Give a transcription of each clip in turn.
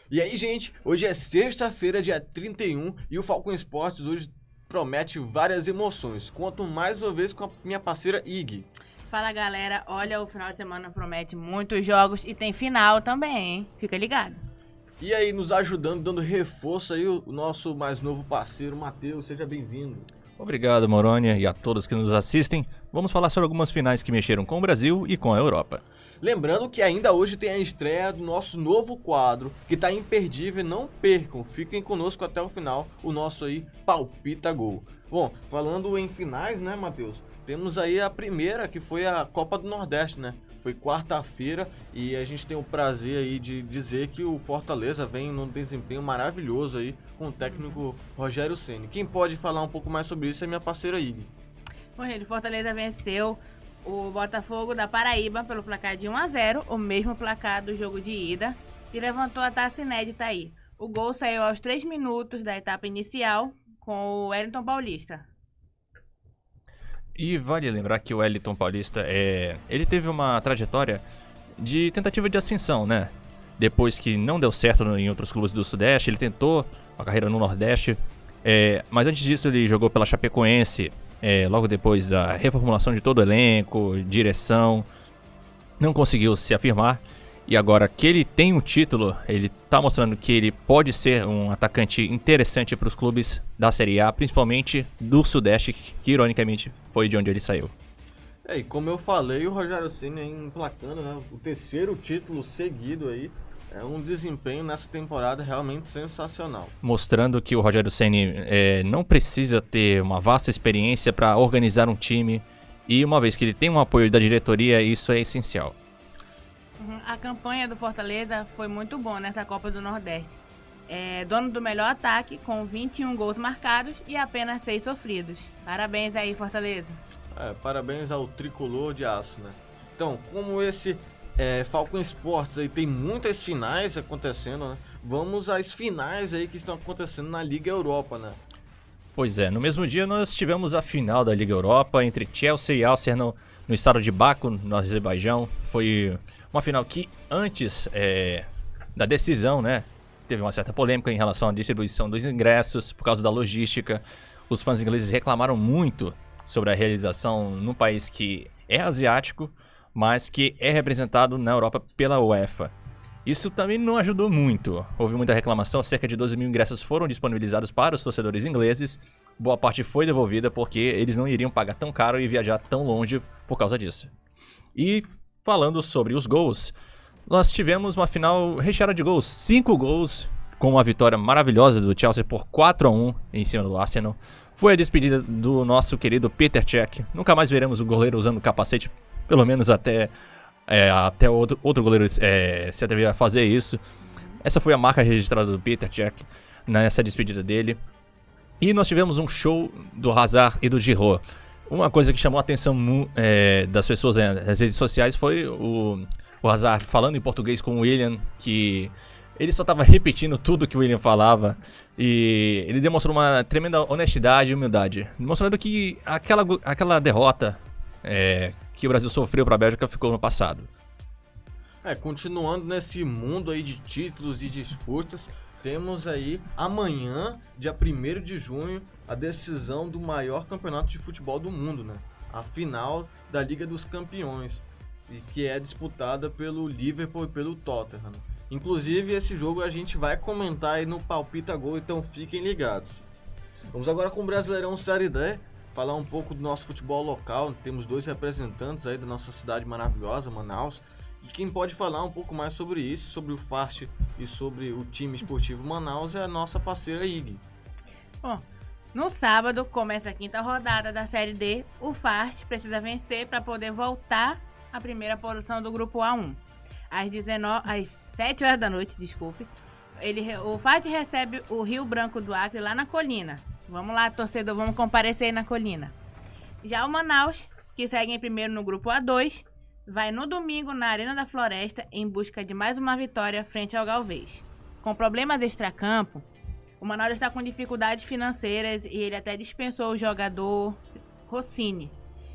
E aí, gente, hoje é sexta-feira, dia 31, e o Falcon Esportes hoje promete várias emoções. Conto mais uma vez com a minha parceira Ig. Fala, galera, olha, o final de semana promete muitos jogos e tem final também, hein? Fica ligado. E aí, nos ajudando, dando reforço aí, o nosso mais novo parceiro, Matheus, seja bem-vindo. Obrigado, Morônia, e a todos que nos assistem. Vamos falar sobre algumas finais que mexeram com o Brasil e com a Europa. Lembrando que ainda hoje tem a estreia do nosso novo quadro, que tá imperdível, não percam, fiquem conosco até o final, o nosso aí Palpita Gol. Bom, falando em finais, né, Matheus? Temos aí a primeira, que foi a Copa do Nordeste, né? Foi quarta-feira e a gente tem o prazer aí de dizer que o Fortaleza vem num desempenho maravilhoso aí com o técnico Rogério Ceni. Quem pode falar um pouco mais sobre isso é minha parceira Ig. Bom, gente, o Fortaleza venceu o Botafogo da Paraíba pelo placar de 1-0, o mesmo placar do jogo de ida, e levantou a taça inédita aí. O gol saiu aos 3 minutos da etapa inicial com o Wellington Paulista. E vale lembrar que o Wellington Paulista, ele teve uma trajetória de tentativa de ascensão, né? Depois que não deu certo em outros clubes do Sudeste, ele tentou uma carreira no Nordeste, mas antes disso ele jogou pela Chapecoense, logo depois da reformulação de todo o elenco, direção, não conseguiu se afirmar. E agora que ele tem um título, ele está mostrando que ele pode ser um atacante interessante para os clubes da Série A, principalmente do Sudeste, que ironicamente foi de onde ele saiu. E como eu falei, o Rogério Ceni emplacando, né, o terceiro título seguido aí, é um desempenho nessa temporada realmente sensacional. Mostrando que o Rogério Ceni não precisa ter uma vasta experiência para organizar um time, e uma vez que ele tem um apoio da diretoria, isso é essencial. A campanha do Fortaleza foi muito boa nessa Copa do Nordeste. Dono do melhor ataque, com 21 gols marcados e apenas 6 sofridos. Parabéns aí, Fortaleza. Parabéns ao tricolor de aço, né? Então, como esse Falcon Esportes aí tem muitas finais acontecendo, né? Vamos às finais aí que estão acontecendo na Liga Europa, né? Pois é, no mesmo dia nós tivemos a final da Liga Europa entre Chelsea e Arsenal no estado de Baku, no Azerbaijão. Foi uma final que antes da decisão, né, teve uma certa polêmica em relação à distribuição dos ingressos por causa da logística. Os fãs ingleses reclamaram muito sobre a realização num país que é asiático, mas que é representado na Europa pela UEFA. Isso também não ajudou muito. Houve muita reclamação, cerca de 12 mil ingressos foram disponibilizados para os torcedores ingleses. Boa parte foi devolvida porque eles não iriam pagar tão caro e viajar tão longe por causa disso. E falando sobre os gols, nós tivemos uma final recheada de gols, 5 gols, com uma vitória maravilhosa do Chelsea por 4-1 em cima do Arsenal. Foi a despedida do nosso querido Peter Cech. Nunca mais veremos o goleiro usando capacete, pelo menos até outro goleiro se atrever a fazer isso. Essa foi a marca registrada do Peter Cech nessa despedida dele. E nós tivemos um show do Hazard e do Giroud. Uma coisa que chamou a atenção das pessoas nas redes sociais foi o Hazard falando em português com o William, que ele só estava repetindo tudo que o William falava, e ele demonstrou uma tremenda honestidade e humildade, mostrando que aquela derrota que o Brasil sofreu para a Bélgica ficou no passado. Continuando nesse mundo aí de títulos e disputas, temos aí amanhã, dia 1º de junho, a decisão do maior campeonato de futebol do mundo, né? A final da Liga dos Campeões, e que é disputada pelo Liverpool e pelo Tottenham. Inclusive, esse jogo a gente vai comentar aí no Palpita Gol, então fiquem ligados. Vamos agora com o Brasileirão Série D, falar um pouco do nosso futebol local. Temos 2 representantes aí da nossa cidade maravilhosa, Manaus. E quem pode falar um pouco mais sobre isso, sobre o FART e sobre o time esportivo Manaus, é a nossa parceira Ig. Bom, no sábado começa a 5ª rodada da Série D. O FART precisa vencer para poder voltar à primeira posição do Grupo A1. Às 7 horas da noite, desculpe, o FART recebe o Rio Branco do Acre lá na Colina. Vamos lá, torcedor, vamos comparecer aí na Colina. Já o Manaus, que segue em primeiro no Grupo A2, vai no domingo na Arena da Floresta em busca de mais uma vitória frente ao Galvez. Com problemas extracampo, O Manaus está com dificuldades financeiras e ele até dispensou o jogador Rossini.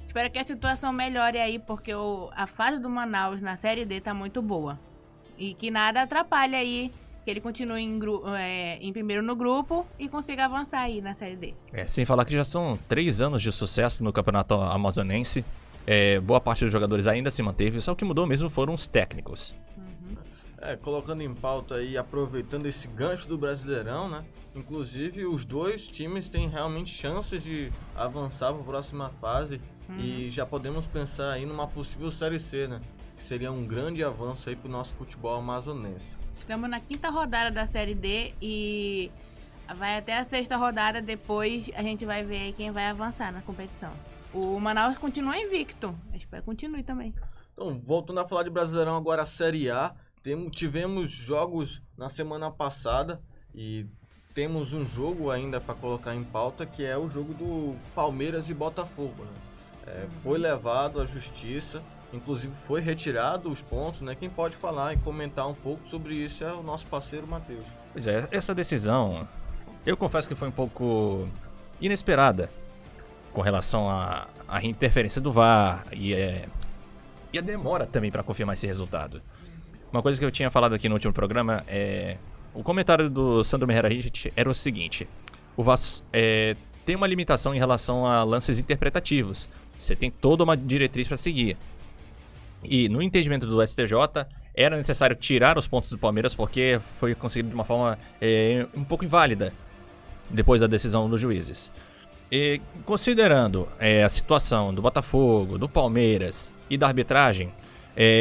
Espero que a situação melhore aí, porque a fase do Manaus na Série D tá muito boa. E que nada atrapalhe aí, que ele continue em primeiro no grupo e consiga avançar aí na Série D. Sem falar que já são 3 anos de sucesso no Campeonato Amazonense. Boa parte dos jogadores ainda se manteve, só o que mudou mesmo foram os técnicos. Colocando em pauta aí, aproveitando esse gancho do Brasileirão, né? Inclusive, os dois times têm realmente chances de avançar para a próxima fase e já podemos pensar aí numa possível Série C, né? Que seria um grande avanço aí para o nosso futebol amazonense. Estamos na 5ª rodada da Série D e vai até a 6ª rodada, depois a gente vai ver aí quem vai avançar na competição. O Manaus continua invicto, eu espero que continue também. Então, voltando a falar de Brasileirão, agora a Série A. Tivemos jogos na semana passada e temos um jogo ainda para colocar em pauta, que é o jogo do Palmeiras e Botafogo, né? Foi levado à justiça, inclusive foi retirado os pontos, né? Quem pode falar e comentar um pouco sobre isso é o nosso parceiro Matheus. Pois é, essa decisão, eu confesso que foi um pouco inesperada com relação à interferência do VAR e a demora também para confirmar esse resultado. Uma coisa que eu tinha falado aqui no último programa o comentário do Sandro Meirahit era o seguinte: o VAR tem uma limitação em relação a lances interpretativos. Você tem toda uma diretriz para seguir. E no entendimento do STJ, era necessário tirar os pontos do Palmeiras porque foi conseguido de uma forma um pouco inválida depois da decisão dos juízes. E, considerando a situação do Botafogo, do Palmeiras e da arbitragem,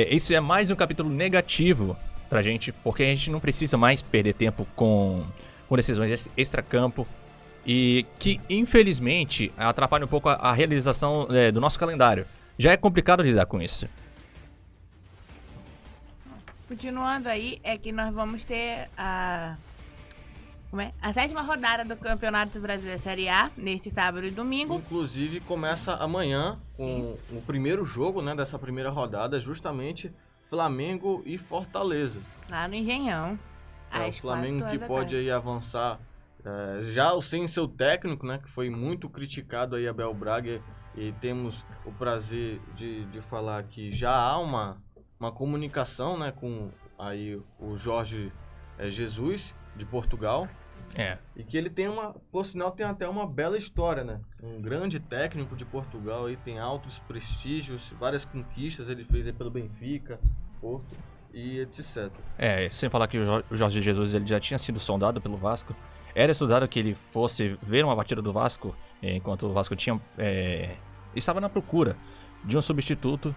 isso é mais um capítulo negativo pra gente, porque a gente não precisa mais perder tempo com decisões extracampo e que, infelizmente, atrapalha um pouco a realização do nosso calendário. Já é complicado lidar com isso. Continuando aí, é que nós vamos ter a 7ª rodada do Campeonato Brasileiro Série A, neste sábado e domingo. Inclusive, começa amanhã com o primeiro jogo, né, dessa primeira rodada, justamente Flamengo e Fortaleza. Lá no Engenhão. O Flamengo que pode aí avançar, já sem seu técnico, né, que foi muito criticado aí, Abel Braga, e temos o prazer de falar que já há uma comunicação, né, com aí o Jorge Jesus, de Portugal. E que ele tem por sinal, tem até uma bela história, né? Um grande técnico de Portugal, aí tem altos prestígios, várias conquistas ele fez aí pelo Benfica, Porto e etc. Sem falar que o Jorge Jesus ele já tinha sido sondado pelo Vasco. Era estudado que ele fosse ver uma batida do Vasco, enquanto o Vasco estava na procura de um substituto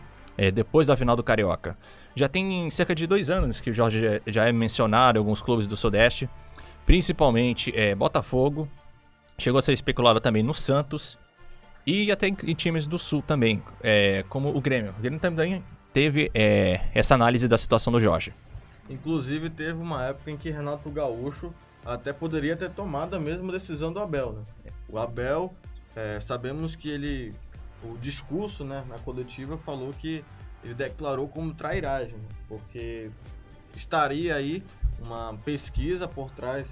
depois da final do Carioca. Já tem cerca de 2 anos que o Jorge já é mencionado em alguns clubes do Sudeste, principalmente Botafogo, chegou a ser especulado também no Santos e até em times do Sul também, como o Grêmio. O Grêmio também teve essa análise da situação do Jorge. Inclusive teve uma época em que Renato Gaúcho até poderia ter tomado a mesma decisão do Abel, né? O Abel, sabemos que o discurso, né, na coletiva falou que ele declarou como trairagem, porque estaria aí uma pesquisa por trás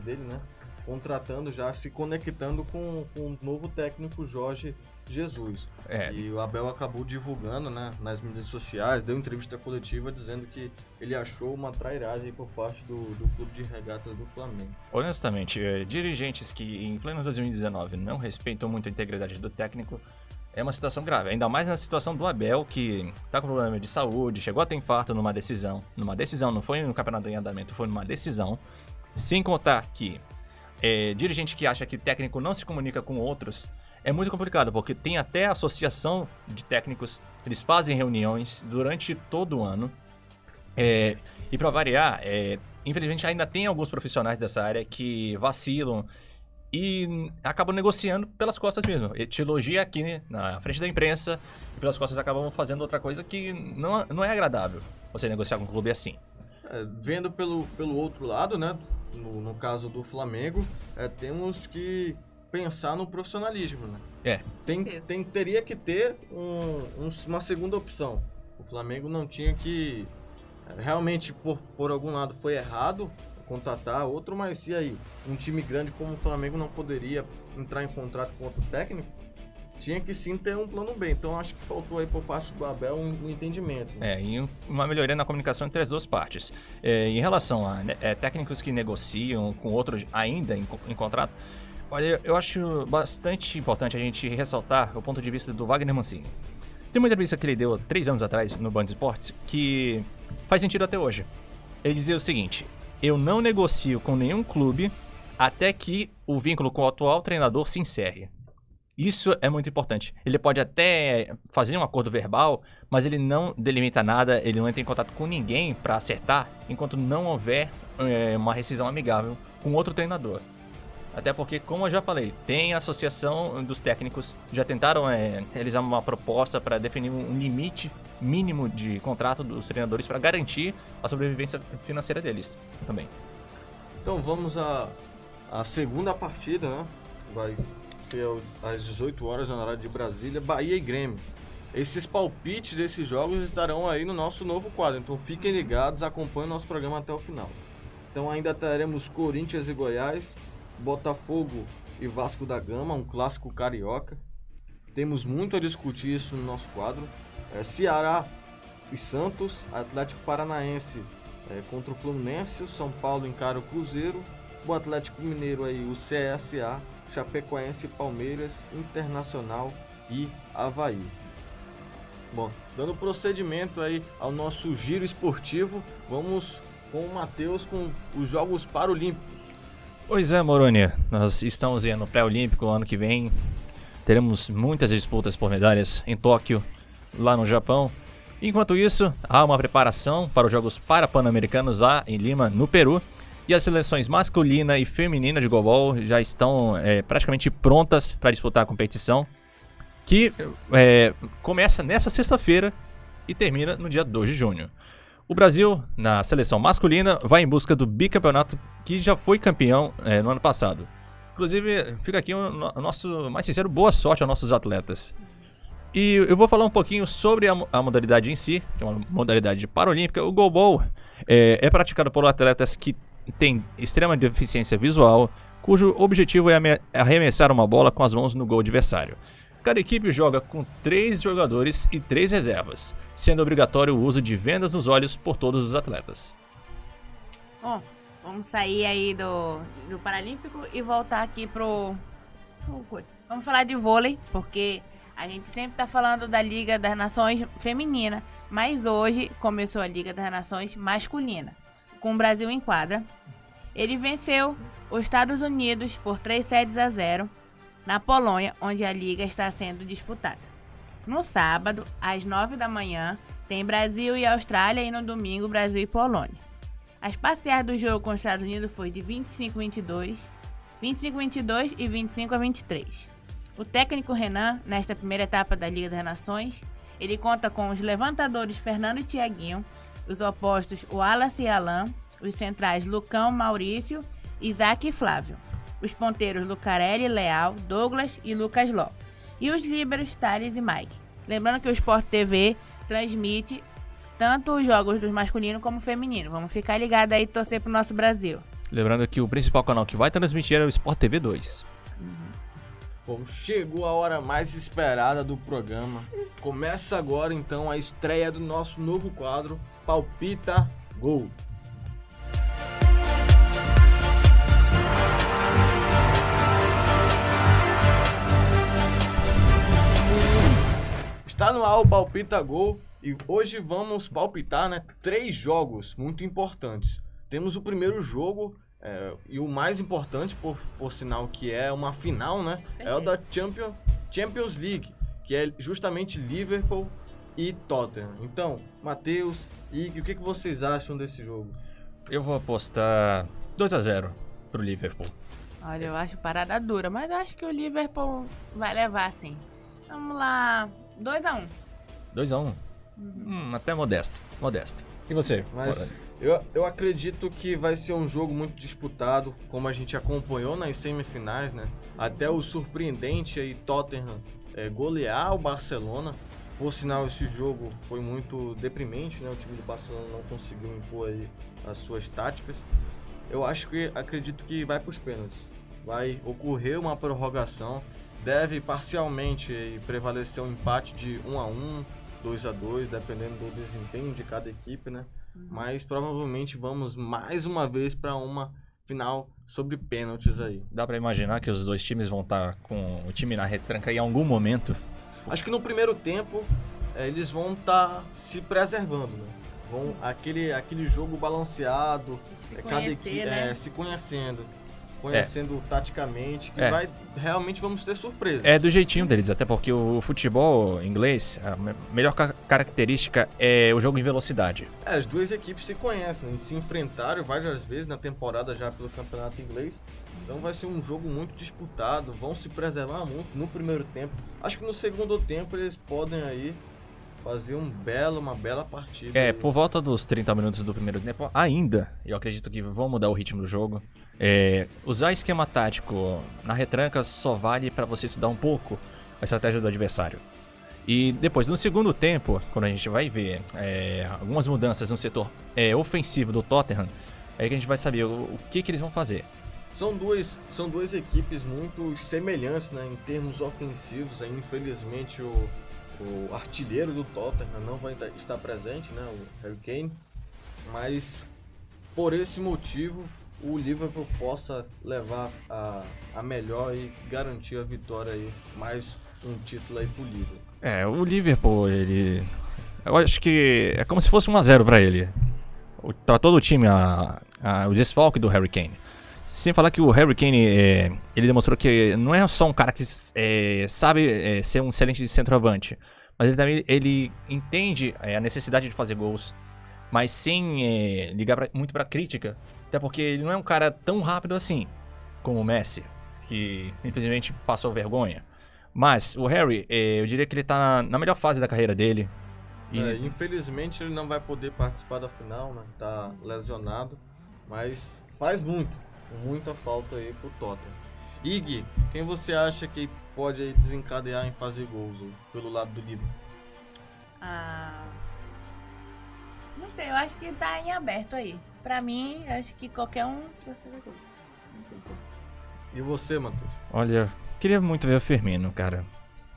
dele, né? Contratando já, se conectando com o novo técnico Jorge Jesus. E o Abel acabou divulgando, né, nas mídias sociais, deu entrevista coletiva dizendo que ele achou uma trairagem por parte do clube de regatas do Flamengo. Honestamente, dirigentes que em pleno 2019 não respeitam muito a integridade do técnico, é uma situação grave, ainda mais na situação do Abel, que tá com problema de saúde, chegou a ter infarto numa decisão, não foi no campeonato em andamento, foi numa decisão, sem contar que dirigente que acha que técnico não se comunica com outros, é muito complicado, porque tem até a associação de técnicos, eles fazem reuniões durante todo o ano, e para variar, infelizmente ainda tem alguns profissionais dessa área que vacilam, e acabam negociando pelas costas mesmo. Te elogia aqui, né, na frente da imprensa, e pelas costas acabam fazendo outra coisa que não é agradável você negociar com um clube assim. Vendo pelo outro lado, né, no caso do Flamengo, temos que pensar no profissionalismo, né? Teria que ter uma segunda opção. O Flamengo não tinha que... Realmente, por algum lado, foi errado contratar outro, mas e aí? Um time grande como o Flamengo não poderia entrar em contrato com outro técnico? Tinha que sim ter um plano B, então acho que faltou aí por parte do Abel um entendimento. E uma melhoria na comunicação entre as duas partes. Em relação a técnicos que negociam com outros ainda em contrato, olha, eu acho bastante importante a gente ressaltar o ponto de vista do Wagner Mancini. Tem uma entrevista que ele deu 3 anos atrás no Band Esportes que faz sentido até hoje. Ele dizia o seguinte: eu não negocio com nenhum clube até que o vínculo com o atual treinador se encerre. Isso é muito importante. Ele pode até fazer um acordo verbal, mas ele não delimita nada, ele não entra em contato com ninguém para acertar enquanto não houver uma rescisão amigável com outro treinador. Até porque, como eu já falei, tem a associação dos técnicos, já tentaram realizar uma proposta para definir um limite mínimo de contrato dos treinadores para garantir a sobrevivência financeira deles também. Então vamos à segunda partida, né? Vai ser às 18 horas na hora de Brasília, Bahia e Grêmio. Esses palpites desses jogos estarão aí no nosso novo quadro, então fiquem ligados, acompanhem o nosso programa até o final. Então ainda teremos Corinthians e Goiás, Botafogo e Vasco da Gama, um clássico carioca. Temos muito a discutir isso no nosso quadro. Ceará e Santos, Atlético Paranaense contra o Fluminense, o São Paulo encara o Cruzeiro, o Atlético Mineiro aí o CSA, Chapecoense, Palmeiras, Internacional e Avaí. Bom, dando procedimento aí ao nosso giro esportivo, vamos com o Matheus com os Jogos Paralímpicos. Pois é, Moroni, nós estamos no pré-olímpico ano que vem, teremos muitas disputas por medalhas em Tóquio, lá no Japão. Enquanto isso, há uma preparação para os Jogos Parapan-Americanos lá em Lima, no Peru, e as seleções masculina e feminina de goalball já estão praticamente prontas para disputar a competição, que começa nessa sexta-feira e termina no dia 2 de junho. O Brasil, na seleção masculina, vai em busca do bicampeonato que já foi campeão no ano passado. Inclusive, fica aqui o nosso mais sincero boa sorte aos nossos atletas. E eu vou falar um pouquinho sobre a modalidade em si, que é uma modalidade paralímpica. O goalball é praticado por atletas que têm extrema deficiência visual, cujo objetivo é arremessar uma bola com as mãos no gol adversário. Cada equipe joga com 3 jogadores e 3 reservas, sendo obrigatório o uso de vendas nos olhos por todos os atletas. Bom, vamos sair aí do Paralímpico e voltar aqui pro... Vamos falar de vôlei, porque a gente sempre tá falando da Liga das Nações feminina, mas hoje começou a Liga das Nações masculina, com o Brasil em quadra. Ele venceu os Estados Unidos por 3-0 na Polônia, onde a liga está sendo disputada. No sábado, às 9 da manhã, tem Brasil e Austrália e no domingo, Brasil e Polônia. As parciais do jogo com os Estados Unidos foi de 25-22, 25-22 e 25-23. O técnico Renan, nesta primeira etapa da Liga das Nações, ele conta com os levantadores Fernando e Tiaguinho, os opostos Wallace e Alan, os centrais Lucão, Maurício, Isaac e Flávio, os ponteiros Lucarelli, Leal, Douglas e Lucas Ló, e os líberos Thales e Mike. Lembrando que o Sport TV transmite tanto os jogos dos masculinos como feminino. Vamos ficar ligados aí e torcer pro nosso Brasil. Lembrando que o principal canal que vai transmitir é o Sport TV 2. Bom, chegou a hora mais esperada do programa. Começa agora então a estreia do nosso novo quadro Palpita Gol. Está no ar o Palpita Gol e hoje vamos palpitar 3 jogos muito importantes. Temos o primeiro jogo e o mais importante, por sinal, que é uma final, né? É o da Champions League, que é justamente Liverpool e Tottenham. Então, Matheus, Ig, o que vocês acham desse jogo? Eu vou apostar 2-0 pro Liverpool. Olha, eu acho parada dura, mas eu acho que o Liverpool vai levar sim. Vamos lá, 2-1. 2-1? Até modesto. E você? Mas eu acredito que vai ser um jogo muito disputado, como a gente acompanhou nas semifinais, né? Até o surpreendente aí Tottenham golear o Barcelona. Por sinal, esse jogo foi muito deprimente, né? O time do Barcelona não conseguiu impor aí as suas táticas. eu acredito que vai para os pênaltis. Vai ocorrer uma prorrogação, deve parcialmente aí prevalecer um empate de 1-1, 2-2, dependendo do desempenho de cada equipe, né? Mas provavelmente vamos mais uma vez para uma final sobre pênaltis aí. Dá pra imaginar que os dois times vão estar com o time na retranca em algum momento? Acho que no primeiro tempo eles vão estar se preservando, né? Vão aquele jogo balanceado, Se cada conhecer, equipe né? se conhecendo taticamente, que realmente vamos ter surpresa. É do jeitinho deles, até porque o futebol inglês, a melhor característica é o jogo em velocidade. As duas equipes se conhecem, né? Se enfrentaram várias vezes na temporada já pelo campeonato inglês. Então vai ser um jogo muito disputado, vão se preservar muito no primeiro tempo. Acho que no segundo tempo eles podem aí fazer uma bela partida. Por volta dos 30 minutos do primeiro tempo, ainda, eu acredito que vão mudar o ritmo do jogo. Usar esquema tático na retranca só vale para você estudar um pouco a estratégia do adversário. E depois, no segundo tempo, quando a gente vai ver algumas mudanças no setor ofensivo do Tottenham, aí que a gente vai saber o que eles vão fazer. São duas equipes muito semelhantes, né, em termos ofensivos. Aí, infelizmente o artilheiro do Tottenham não vai estar presente, né, o Harry Kane, mas por esse motivo o Liverpool possa levar a melhor e garantir a vitória aí, mais um título aí pro Liverpool. O Liverpool, eu acho que é como se fosse 1-0 pra ele. Pra todo o time, o desfalque do Harry Kane. Sem falar que o Harry Kane, ele demonstrou que não é só um cara que sabe ser um excelente centroavante, mas ele também entende a necessidade de fazer gols, mas sem ligar muito pra crítica, até porque ele não é um cara tão rápido assim como o Messi, que infelizmente passou vergonha. Mas o Harry, eu diria que ele tá na melhor fase da carreira dele. Infelizmente ele não vai poder participar da final, né? Tá lesionado, mas faz muita falta aí pro Tottenham. Ig, quem você acha que pode aí desencadear em fazer gols aí, pelo lado do Liverpool? Não sei, eu acho que tá em aberto aí. Pra mim, acho que qualquer um vai fazer gol. E você, Matheus? Olha, queria muito ver o Firmino, cara.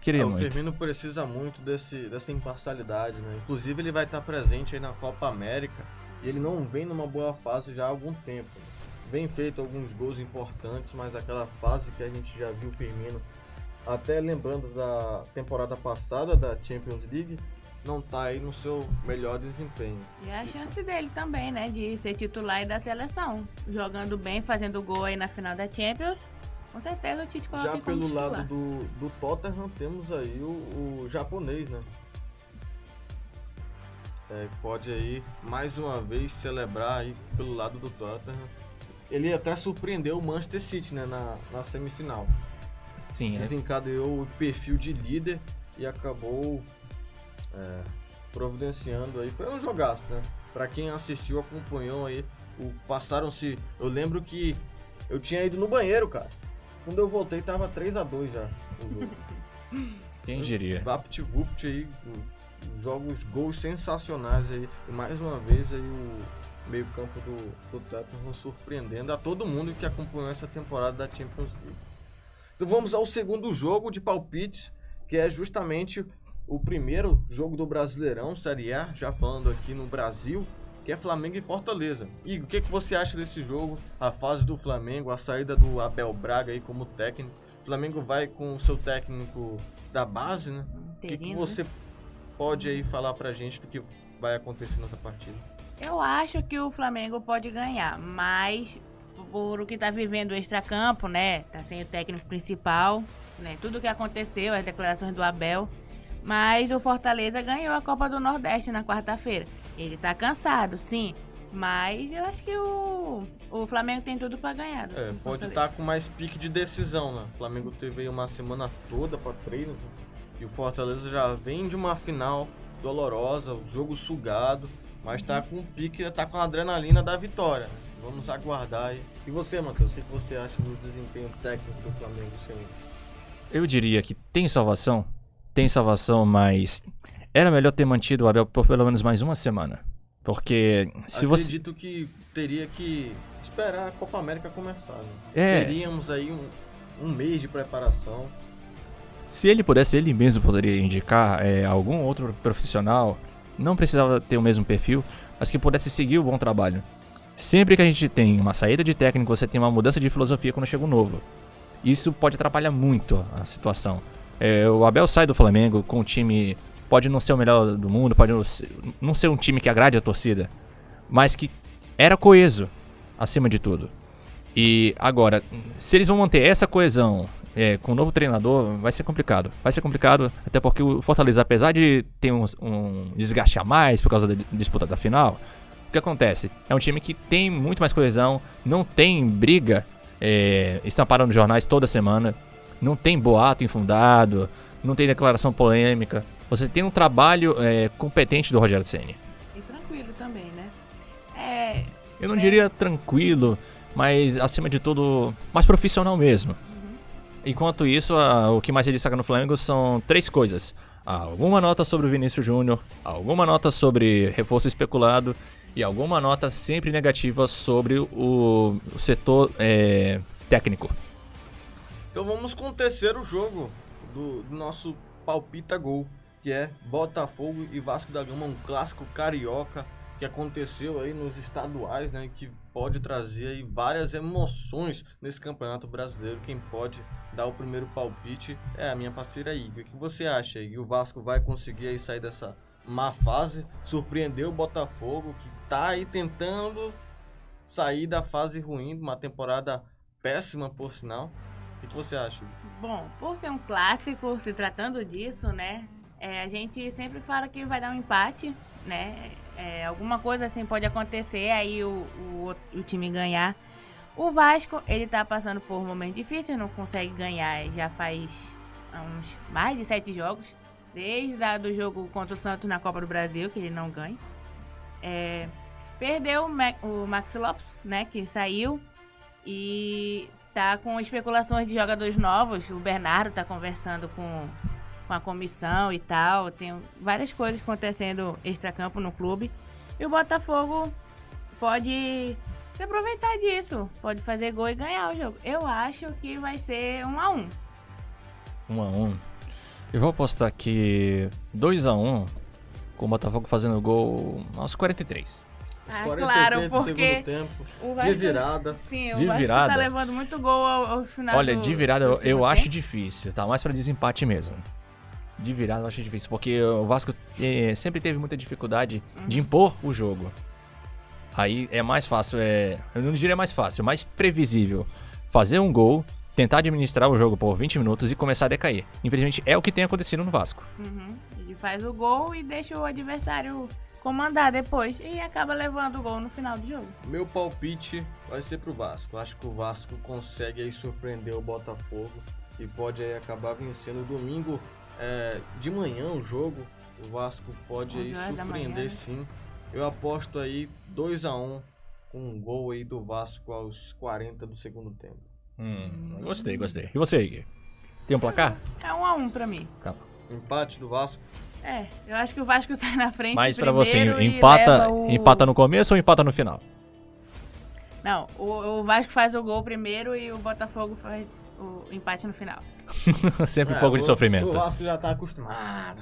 Queria O muito. Firmino precisa muito dessa imparcialidade, né? Inclusive ele vai estar presente aí na Copa América e ele não vem numa boa fase já há algum tempo. Vem feito alguns gols importantes, mas aquela fase que a gente já viu o Firmino, até lembrando da temporada passada da Champions League, não tá aí no seu melhor desempenho. E a chance dele também, né, de ser titular e da seleção. Jogando bem, fazendo gol aí na final da Champions, com certeza o Tite coloca Já ele como pelo titular. lado do Tottenham temos aí o japonês, né? Pode aí mais uma vez celebrar aí pelo lado do Tottenham. Ele até surpreendeu o Manchester City, né, na semifinal. Sim, Desencadeou o perfil de líder e acabou providenciando aí. Foi um jogaço, né? Pra quem assistiu, acompanhou aí. Passaram-se. Eu lembro que eu tinha ido no banheiro, cara. Quando eu voltei, tava 3-2 já. Quem diria? Vapt-vupt aí. Gols sensacionais aí. E mais uma vez aí o meio-campo do Tottenham surpreendendo a todo mundo que acompanhou essa temporada da Champions League. Então vamos ao segundo jogo de palpites, que é justamente o primeiro jogo do Brasileirão, Série A, já falando aqui no Brasil, que é Flamengo e Fortaleza. Igor, o que você acha desse jogo? A fase do Flamengo, a saída do Abel Braga aí como técnico. O Flamengo vai com o seu técnico da base, né? O que você pode aí falar pra gente do que vai acontecer nessa partida? Eu acho que o Flamengo pode ganhar, mas por o que tá vivendo o extracampo, né? Tá sem o técnico principal, né? Tudo o que aconteceu, as declarações do Abel. Mas o Fortaleza ganhou a Copa do Nordeste na quarta-feira. Ele tá cansado, sim. Mas eu acho que o Flamengo tem tudo pra ganhar. Pode estar com mais pique de decisão, né? O Flamengo teve aí uma semana toda pra treino. E o Fortaleza já vem de uma final dolorosa, o jogo sugado. Mas tá com o pique, tá com a adrenalina da vitória. Vamos aguardar aí. E você, Matheus, o que você acha do desempenho técnico do Flamengo, senhor? Eu diria que tem salvação, mas era melhor ter mantido o Abel por pelo menos mais uma semana. Porque se você... Acredito que teria que esperar a Copa América começar, né? É. Teríamos aí um mês de preparação. Se ele pudesse, ele mesmo poderia indicar algum outro profissional, não precisava ter o mesmo perfil, mas que pudesse seguir o bom trabalho. Sempre que a gente tem uma saída de técnico, você tem uma mudança de filosofia quando chega um novo. Isso pode atrapalhar muito a situação. O Abel sai do Flamengo com um time, pode não ser o melhor do mundo, pode não ser um time que agrade a torcida, mas que era coeso, acima de tudo. E agora, se eles vão manter essa coesão com o novo treinador, vai ser complicado. Vai ser complicado, até porque o Fortaleza, apesar de ter um desgaste a mais por causa da disputa da final, o que acontece? É um time que tem muito mais coesão, não tem briga estampada nos jornais toda semana, não tem boato infundado, não tem declaração polêmica. Você tem um trabalho competente do Rogério Ceni. E tranquilo também, né? Eu não diria tranquilo, mas acima de tudo, mais profissional mesmo. Enquanto isso, o que mais se destaca no Flamengo são 3 coisas. Alguma nota sobre o Vinícius Júnior, alguma nota sobre reforço especulado e alguma nota sempre negativa sobre o setor técnico. Então vamos com o terceiro jogo do nosso Palpita Gol, que é Botafogo e Vasco da Gama, um clássico carioca que aconteceu aí nos estaduais, né, que pode trazer aí várias emoções nesse Campeonato Brasileiro. Quem pode dar o primeiro palpite é a minha parceira Igor. O que você acha, Igor? O Vasco vai conseguir aí sair dessa má fase, surpreender o Botafogo, que tá aí tentando sair da fase ruim, uma temporada péssima, por sinal. O que você acha? Bom, por ser um clássico, se tratando disso, né, a gente sempre fala que vai dar um empate, né, alguma coisa assim pode acontecer, aí o time ganhar. O Vasco, ele tá passando por momentos difíceis, não consegue ganhar já faz uns mais de 7 jogos, desde o jogo contra o Santos na Copa do Brasil, que ele não ganha. Perdeu o Maxi Lopes, né, que saiu, e tá com especulações de jogadores novos. O Bernardo tá conversando com a comissão e tal. Tem várias coisas acontecendo extracampo no clube. E o Botafogo pode se aproveitar disso. Pode fazer gol e ganhar o jogo. Eu acho que vai ser 1-1. 1-1. Eu vou apostar aqui 2-1, com o Botafogo fazendo gol aos 43. Claro, porque tempo, o Vasco, de virada. Sim, de o Vasco virada. tá levando muito gol ao final. Olha, de virada do eu segundo acho tempo. difícil, tá mais pra desempate mesmo. De virada eu acho difícil, porque o Vasco sempre teve muita dificuldade de impor o jogo. Aí é mais fácil, eu não diria mais fácil, mais previsível fazer um gol, tentar administrar o jogo por 20 minutos e começar a decair. Infelizmente é o que tem acontecido no Vasco. Ele faz o gol e deixa o adversário comandar depois e acaba levando o gol no final do jogo. Meu palpite vai ser pro Vasco. Acho que o Vasco consegue aí surpreender o Botafogo e pode aí acabar vencendo. Domingo de manhã o jogo, o Vasco pode aí 11 horas da manhã, surpreender, né? sim. Eu aposto aí 2-1 com um gol aí do Vasco aos 40 do segundo tempo. Gostei. E você, Igor? Tem um placar? É 1-1 pra mim. Calma. Empate do Vasco. Eu acho que o Vasco sai na frente Mas pra você, primeiro e empata, leva o... empata no começo ou empata no final? Não, o Vasco faz o gol primeiro e o Botafogo faz o empate no final. Sempre um pouco de sofrimento. O Vasco já tá acostumado.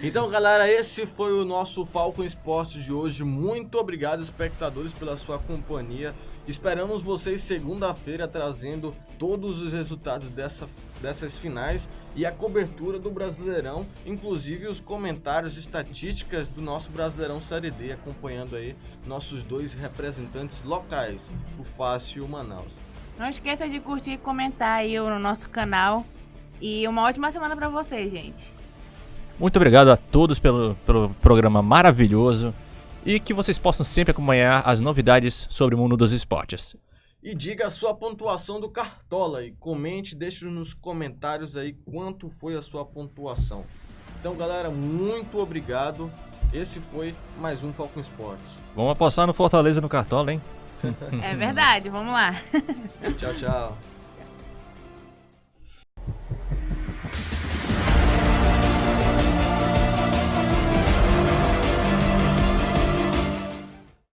Então, galera, esse foi o nosso Falcon Esporte de hoje. Muito obrigado, espectadores, pela sua companhia. Esperamos vocês segunda-feira trazendo todos os resultados dessas finais e a cobertura do Brasileirão, inclusive os comentários e estatísticas do nosso Brasileirão Série D, acompanhando aí nossos 2 representantes locais, o Fácil e o Manaus. Não esqueça de curtir e comentar aí no nosso canal. E uma ótima semana pra vocês, gente. Muito obrigado a todos pelo programa maravilhoso e que vocês possam sempre acompanhar as novidades sobre o mundo dos esportes. E diga a sua pontuação do Cartola e comente, deixe nos comentários aí quanto foi a sua pontuação. Então, galera, muito obrigado. Esse foi mais um Falcon Esportes. Vamos apostar no Fortaleza no Cartola, hein? É verdade, vamos lá. Tchau, tchau.